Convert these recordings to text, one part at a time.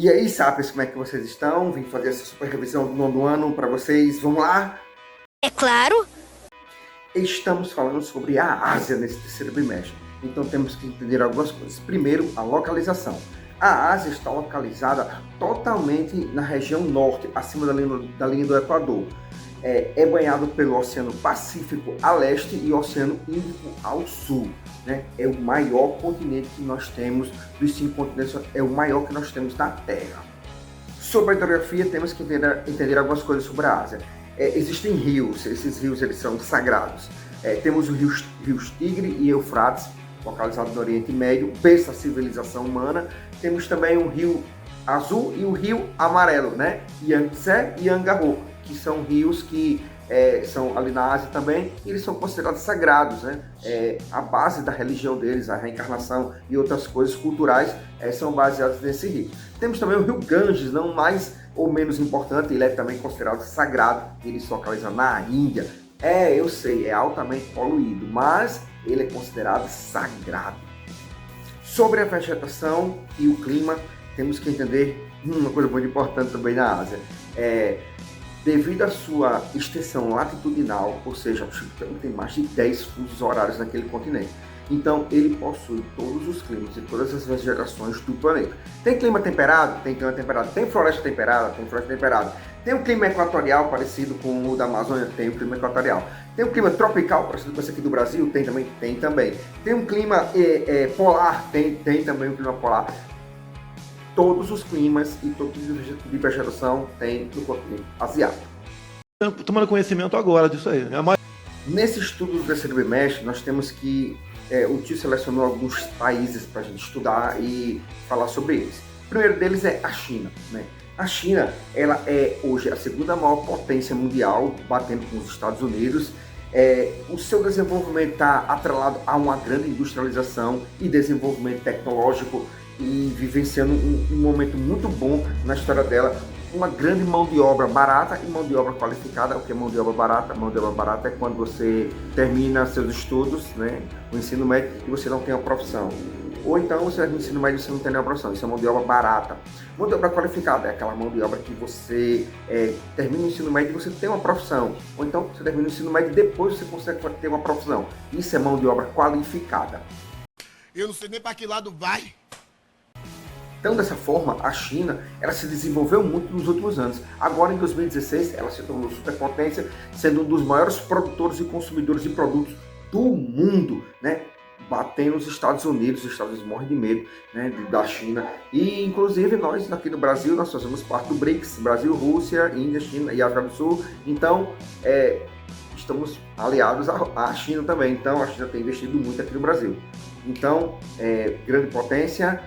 E aí, sapiens, como é que vocês estão? Vim fazer essa super revisão do nono ano para vocês. Vamos lá? É claro. Estamos falando sobre a Ásia nesse terceiro bimestre. Então temos que entender algumas coisas. Primeiro, a localização. A Ásia está localizada totalmente na região norte, acima da linha do Equador. É banhado pelo Oceano Pacífico a leste e o Oceano Índico ao sul. Né? É o maior continente que nós temos, dos 5 continentes, é o maior que nós temos na Terra. Sobre a geografia, temos que entender algumas coisas sobre a Ásia. Existem rios, esses rios eles são sagrados. Temos os rios Tigre e Eufrates, localizados no Oriente Médio, berço da civilização humana. Temos também o Rio Azul e o Rio Amarelo, né? Yangtze e Yangahu, que são rios que são ali na Ásia também, e eles são considerados sagrados, né? A base da religião deles, a reencarnação e outras coisas culturais são baseadas nesse rio. Temos também o Rio Ganges, não mais ou menos importante, ele é também considerado sagrado, ele se localiza na Índia. Eu sei, é altamente poluído, mas ele é considerado sagrado. Sobre a vegetação e o clima, temos que entender uma coisa muito importante também na Ásia. Devido à sua extensão latitudinal, ou seja, tem mais de 10 fusos horários naquele continente. Então, ele possui todos os climas e todas as vegetações do planeta. Tem clima temperado? Tem clima temperado. Tem floresta temperada? Tem floresta temperada. Tem um clima equatorial parecido com o da Amazônia? Tem um clima equatorial. Tem um clima tropical parecido com esse aqui do Brasil? Tem também? Tem também. Tem um clima polar? Tem também um clima polar. Todos os climas e todo tipo de vegetação tem no continente asiático. Tomando conhecimento agora disso aí. Nesse estudo do terceiro bimestre, nós temos que... o tio selecionou alguns países para a gente estudar e falar sobre eles. O primeiro deles é a China, né? A China, ela é hoje a segunda maior potência mundial, batendo com os Estados Unidos. O seu desenvolvimento está atrelado a uma grande industrialização e desenvolvimento tecnológico, e vivenciando um momento muito bom na história dela, uma grande mão de obra barata e mão de obra qualificada. O que é mão de obra barata? Mão de obra barata é quando você termina seus estudos, né, o ensino médio, e você não tem uma profissão. Ou então você termina o ensino médio e você não tem nenhuma profissão. Isso é mão de obra barata. Mão de obra qualificada é aquela mão de obra que você termina o ensino médio e você tem uma profissão. Ou então você termina o ensino médio e depois você consegue ter uma profissão. Isso é mão de obra qualificada. Eu não sei nem para que lado vai. Então, dessa forma, a China ela se desenvolveu muito nos últimos anos. Agora, em 2016, ela se tornou superpotência, sendo um dos maiores produtores e consumidores de produtos do mundo, né? Batendo os Estados Unidos morrem de medo, né, da China. E, inclusive, nós aqui no Brasil, nós fazemos parte do BRICS, Brasil, Rússia, Índia, China e África do Sul. Então, estamos aliados à China também. Então, a China tem investido muito aqui no Brasil. Então, grande potência,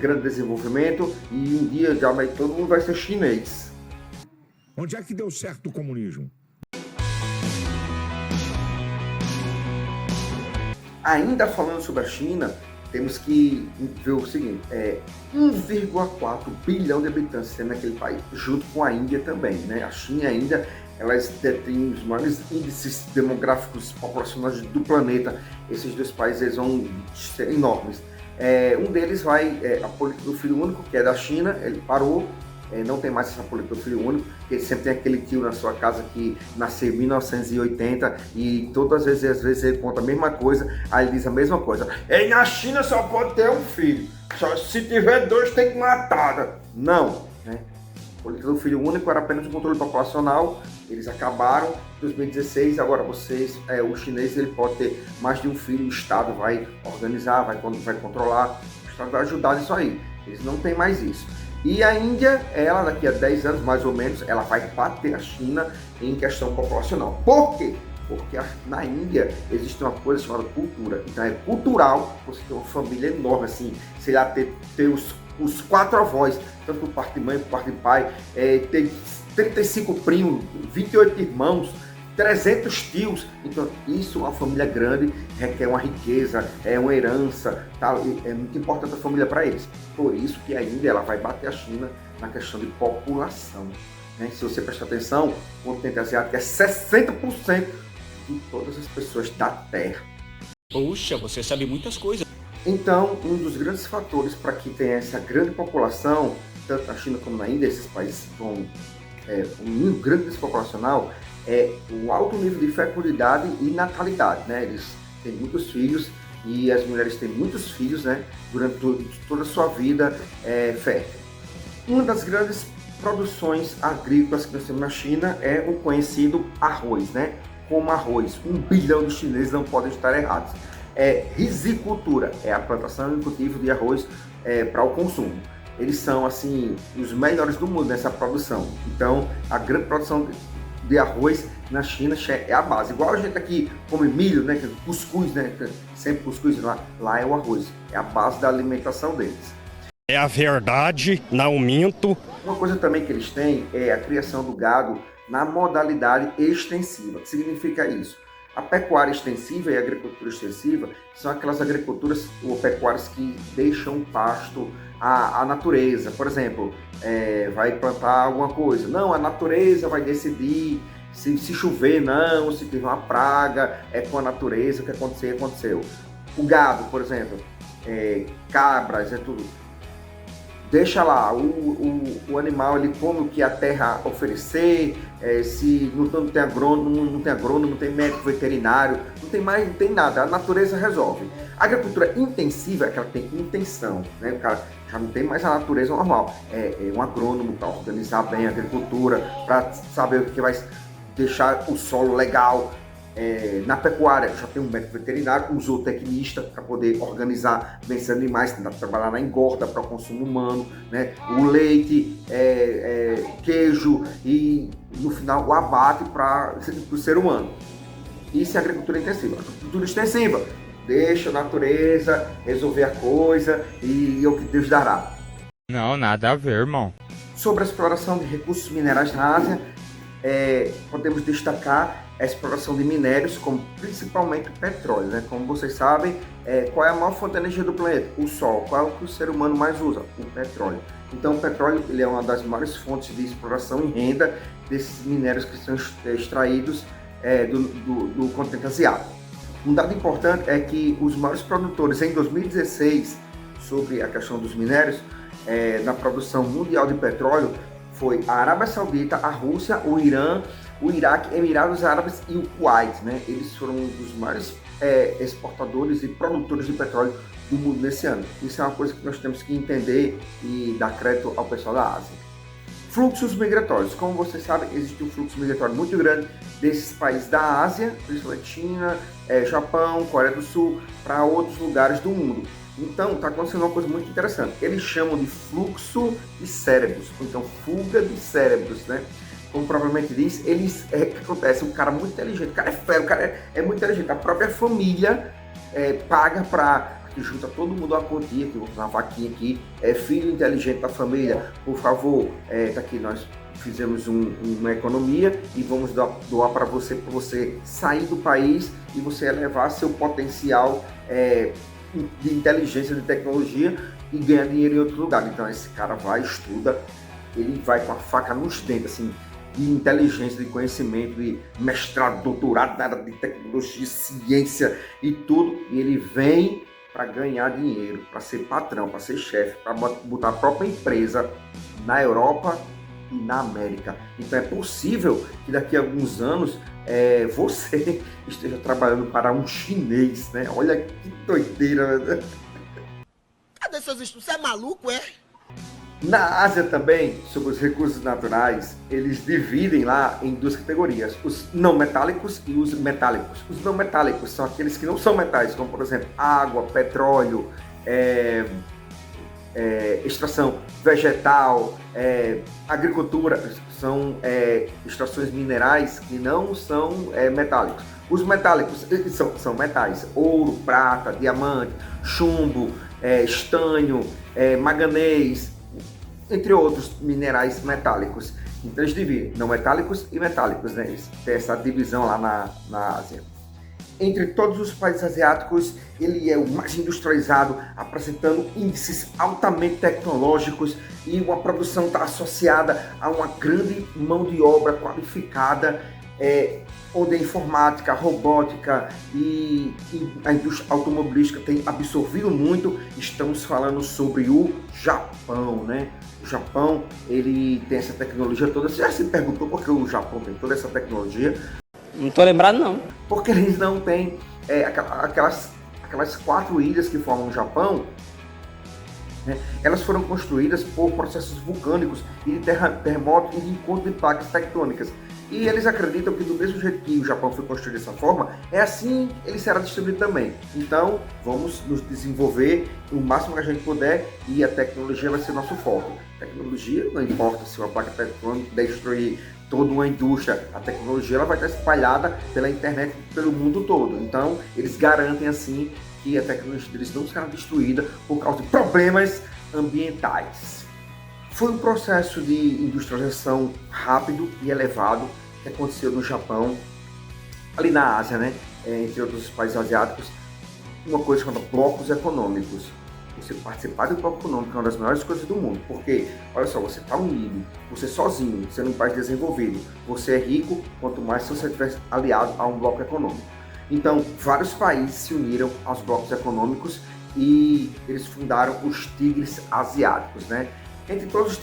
grande desenvolvimento, e um dia já todo mundo vai ser chinês. Onde é que deu certo o comunismo? Ainda falando sobre a China, temos que ver o seguinte, 1,4 bilhão de habitantes tem naquele país, junto com a Índia também, né? A China e a Índia, elas detêm os maiores índices demográficos populacionais do planeta. Esses dois países eles vão ser enormes. Um deles a política do filho único, que é da China, ele parou. Não tem mais essa política do filho único, porque sempre tem aquele tio na sua casa que nasceu em 1980 e todas as vezes ele conta a mesma coisa, aí ele diz a mesma coisa. Na China só pode ter um filho, só se tiver dois tem que matar. Não, né? A política do filho único era apenas um controle populacional, eles acabaram em 2016, agora o chinês ele pode ter mais de um filho, o Estado vai organizar, vai controlar, o Estado vai ajudar nisso aí, eles não têm mais isso. E a Índia, ela daqui a 10 anos, mais ou menos, ela vai bater a China em questão populacional. Por quê? Porque na Índia existe uma coisa chamada cultura. Então é cultural você ter uma família enorme, assim, sei lá, ter os 4 avós, tanto por parte de mãe, por parte de pai, ter 35 primos, 28 irmãos, 300 tios. Então isso, uma família grande, requer uma riqueza, uma herança, tá? É muito importante a família para eles. Por isso que a Índia ela vai bater a China na questão de população, né? Se você prestar atenção, o continente asiático é 60% de todas as pessoas da Terra. Puxa, você sabe muitas coisas. Então, um dos grandes fatores para que tenha essa grande população tanto na China como na Índia, esses países com um grande despopulacional, é o alto nível de fecundidade e natalidade, né? Eles têm muitos filhos e as mulheres têm muitos filhos, né? Durante toda a sua vida fértil. Uma das grandes produções agrícolas que nós temos na China é o conhecido arroz, né? Como arroz, 1 bilhão de chineses não podem estar errados. Rizicultura, é a plantação e cultivo de arroz para o consumo. Eles são, assim, os melhores do mundo nessa produção. Então, a grande produção de arroz na China é a base. Igual a gente aqui come milho, né? Cuscuz, né? Sempre cuscuz, lá é o arroz. É a base da alimentação deles. É a verdade, não minto. Uma coisa também que eles têm é a criação do gado na modalidade extensiva. O que significa isso? A pecuária extensiva e a agricultura extensiva são aquelas agriculturas ou pecuárias que deixam pasto à natureza. Por exemplo, vai plantar alguma coisa. Não, a natureza vai decidir se chover, não, se tiver uma praga, é com a natureza, o que aconteceu. O gado, por exemplo, cabras, tudo. Deixa lá, o animal ele come o que a terra oferecer, se não tem agrônomo, não tem médico veterinário, não tem nada, a natureza resolve. A agricultura intensiva é que ela tem intenção, né? O cara já não tem mais a natureza normal, é um agrônomo para organizar bem a agricultura, para saber o que vai deixar o solo legal. Na pecuária já tem um médico veterinário, um zootecnista para poder organizar bem esses animais, trabalhar na engorda para o consumo humano, né? O leite, queijo e no final o abate para o ser humano. Isso é agricultura intensiva. Agricultura extensiva, deixa a natureza resolver a coisa e é o que Deus dará. Não, nada a ver, irmão. Sobre a exploração de recursos minerais na Ásia, podemos destacar a exploração de minérios, como principalmente o petróleo, né? Como vocês sabem, qual é a maior fonte de energia do planeta? O Sol. Qual é o que o ser humano mais usa? O petróleo. Então, o petróleo ele é uma das maiores fontes de exploração e renda desses minérios que são extraídos do continente asiático. Um dado importante é que os maiores produtores em 2016, sobre a questão dos minérios, na produção mundial de petróleo, foi a Arábia Saudita, a Rússia, o Irã, o Iraque, Emirados Árabes e o Kuwait, né? Eles foram um dos maiores exportadores e produtores de petróleo do mundo nesse ano. Isso é uma coisa que nós temos que entender e dar crédito ao pessoal da Ásia. Fluxos migratórios. Como vocês sabem, existe um fluxo migratório muito grande desses países da Ásia, principalmente China, Japão, Coreia do Sul, para outros lugares do mundo. Então, está acontecendo uma coisa muito interessante. Eles chamam de fluxo de cérebros, ou então fuga de cérebros, né? Como propriamente diz, o que acontece? Um cara muito inteligente, o cara é fero, o cara é muito inteligente. A própria família paga para que junta todo mundo uma quantia, que eu vou fazer uma vaquinha aqui, filho inteligente da família, por favor, tá aqui, nós fizemos uma economia e vamos doar para você sair do país e você elevar seu potencial de inteligência, de tecnologia e ganhar dinheiro em outro lugar. Então esse cara vai, estuda, ele vai com a faca nos dentes, assim, de inteligência, de conhecimento, de mestrado, doutorado na área de tecnologia, ciência e tudo, e ele vem para ganhar dinheiro, para ser patrão, para ser chefe, para botar a própria empresa na Europa e na América. Então é possível que daqui a alguns anos você esteja trabalhando para um chinês, né? Olha que doideira, né? Cadê seus estudos? Você é maluco, é? Na Ásia também, sobre os recursos naturais, eles dividem lá em duas categorias, os não metálicos e os metálicos. Os não metálicos são aqueles que não são metais, como por exemplo água, petróleo, extração vegetal, agricultura, são extrações minerais que não são metálicos. Os metálicos são metais, ouro, prata, diamante, chumbo, estanho, manganês, entre outros minerais metálicos. Então eles dividem não metálicos e metálicos, né? Eles têm essa divisão lá na Ásia. Entre todos os países asiáticos, ele é o mais industrializado, apresentando índices altamente tecnológicos e uma produção está associada a uma grande mão de obra qualificada onde a informática, a robótica e a indústria automobilística tem absorvido muito. Estamos falando sobre o Japão, né? O Japão, ele tem essa tecnologia toda. Você já se perguntou por que o Japão tem toda essa tecnologia? Não tô lembrado, não. Porque eles não têm aquelas 4 ilhas que formam o Japão, né? Elas foram construídas por processos vulcânicos e de terremotos e de encontro de placas tectônicas. E eles acreditam que do mesmo jeito que o Japão foi construído dessa forma, é assim que ele será distribuído também. Então, vamos nos desenvolver o máximo que a gente puder e a tecnologia vai ser nosso foco. Tecnologia, não importa se uma placa tectônica destruir toda uma indústria, a tecnologia ela vai estar espalhada pela internet pelo mundo todo. Então, eles garantem assim que a tecnologia deles não será destruída por causa de problemas ambientais. Foi um processo de industrialização rápido e elevado que aconteceu no Japão, ali na Ásia, né? Entre outros países asiáticos, uma coisa chamada blocos econômicos. Você participar do bloco econômico é uma das melhores coisas do mundo, porque, olha só, você está unido, você sozinho, sendo um país desenvolvido, você é rico, quanto mais se você estiver aliado a um bloco econômico. Então, vários países se uniram aos blocos econômicos e eles fundaram os tigres asiáticos, né? Entre todos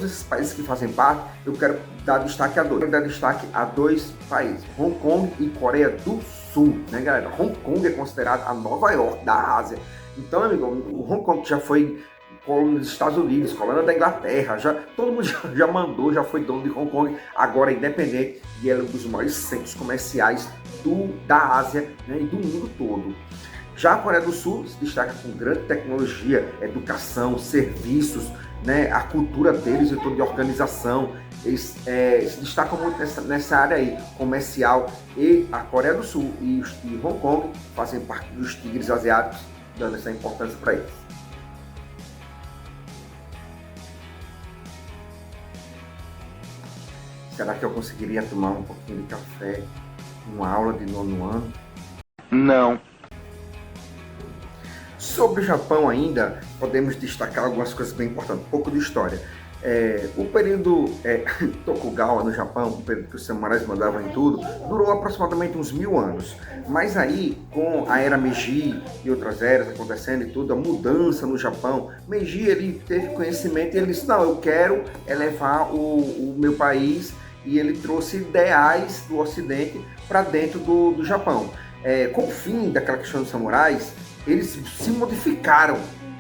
esses países que fazem parte, eu quero dar destaque a dois. Eu quero dar destaque a 2 países, Hong Kong e Coreia do Sul, né, galera? Hong Kong é considerado a Nova York da Ásia. Então, amigo, o Hong Kong já foi colônia dos Estados Unidos, colônia da Inglaterra, todo mundo já mandou, já foi dono de Hong Kong, agora é independente e é um dos maiores centros comerciais da Ásia, né, e do mundo todo. Já a Coreia do Sul se destaca com grande tecnologia, educação, serviços, né, a cultura deles e toda de organização. Eles se destacam muito nessa área aí, comercial, e a Coreia do Sul e Hong Kong fazem parte dos tigres asiáticos, dando essa importância para eles. Será que eu conseguiria tomar um pouquinho de café em uma aula de 9º ano? Não. Sobre o Japão ainda, podemos destacar algumas coisas bem importantes, um pouco de história. O período Tokugawa no Japão, o período que os samurais mandavam em tudo, durou aproximadamente uns 1000 anos. Mas aí, com a era Meiji e outras eras acontecendo e tudo, a mudança no Japão, Meiji ele teve conhecimento e ele disse, não, eu quero elevar o meu país, e ele trouxe ideais do Ocidente para dentro do Japão. Com o fim daquela questão dos samurais, eles se modificaram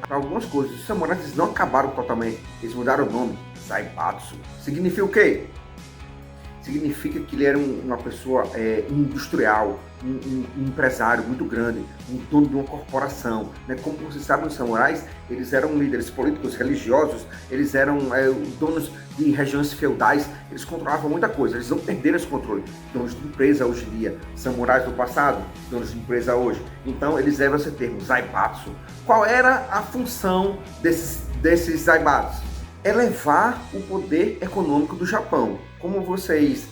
para algumas coisas. Os samurais eles não acabaram totalmente, eles mudaram o nome. Zaibatsu significa o quê? Significa que ele era uma pessoa industrial, um empresário muito grande, um dono de uma corporação, né? Como vocês sabem, os samurais eles eram líderes políticos, religiosos, eles eram donos de regiões feudais, eles controlavam muita coisa, eles não perderam esse controle. Donos de empresa hoje em dia, samurais do passado, donos de empresa hoje. Então eles levam esse termo, Zaibatsu. Qual era a função desses Zaibatsu? Elevar o poder econômico do Japão. Como vocês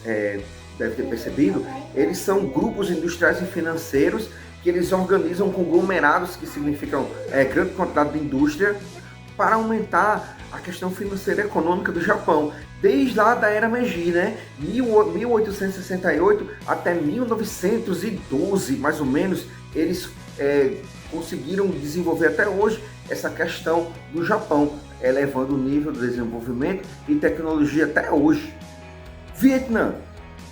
devem ter percebido, eles são grupos industriais e financeiros que eles organizam conglomerados, que significam grande quantidade de indústria, para aumentar a questão financeira e econômica do Japão. Desde lá da era Meiji, né? 1868 até 1912, mais ou menos, eles conseguiram desenvolver até hoje essa questão do Japão, elevando o nível de desenvolvimento e tecnologia até hoje. Vietnã.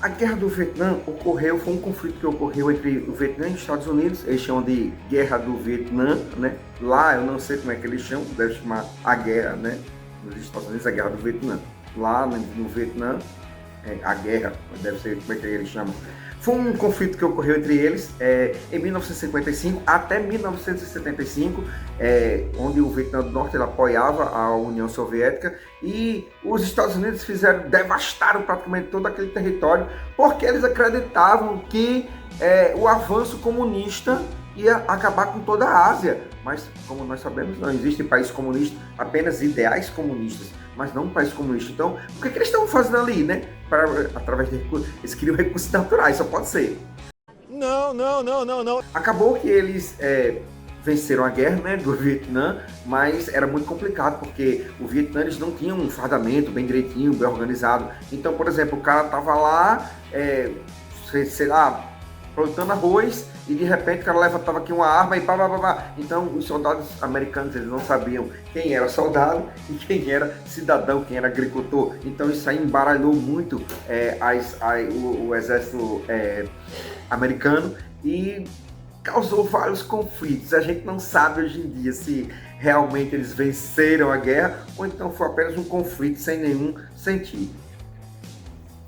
A Guerra do Vietnã foi um conflito que ocorreu entre o Vietnã e os Estados Unidos. Eles chamam de Guerra do Vietnã, né? Lá eu não sei como é que eles chamam, deve chamar a guerra, né? Nos Estados Unidos a Guerra do Vietnã. Lá no Vietnã, a guerra, deve ser como é que eles chamam. Foi um conflito que ocorreu entre eles em 1955 até 1975, onde o Vietnã do Norte ele apoiava a União Soviética e os Estados Unidos devastaram praticamente todo aquele território porque eles acreditavam que o avanço comunista ia acabar com toda a Ásia. Mas, como nós sabemos, não existe país comunista, apenas ideais comunistas, mas não um país comunista. Então, o que eles estão fazendo ali, né? Através de recursos, eles criam recursos naturais, só pode ser. Não. Acabou que eles venceram a guerra, né, do Vietnã, mas era muito complicado, porque o Vietnã eles não tinham um fardamento bem direitinho, bem organizado. Então, por exemplo, o cara tava lá, sei lá, plantando arroz, e de repente o cara levantava aqui uma arma e pá, pá, pá, pá. Então os soldados americanos eles não sabiam quem era soldado e quem era cidadão, quem era agricultor. Então isso aí embaralhou muito o exército americano e causou vários conflitos. A gente não sabe hoje em dia se realmente eles venceram a guerra ou então foi apenas um conflito sem nenhum sentido.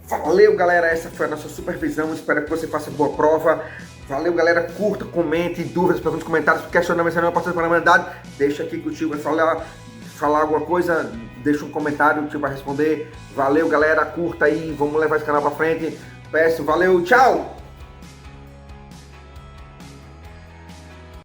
Valeu, galera, essa foi a nossa supervisão, espero que você faça boa prova. Valeu, galera, curta, comente, dúvidas, perguntas, comentários, questionamentos, não é importante para a humanidade, deixa aqui que o tio vai falar alguma coisa, deixa um comentário, o tio vai responder. Valeu, galera, curta aí, vamos levar esse canal para frente. Peço, valeu, tchau!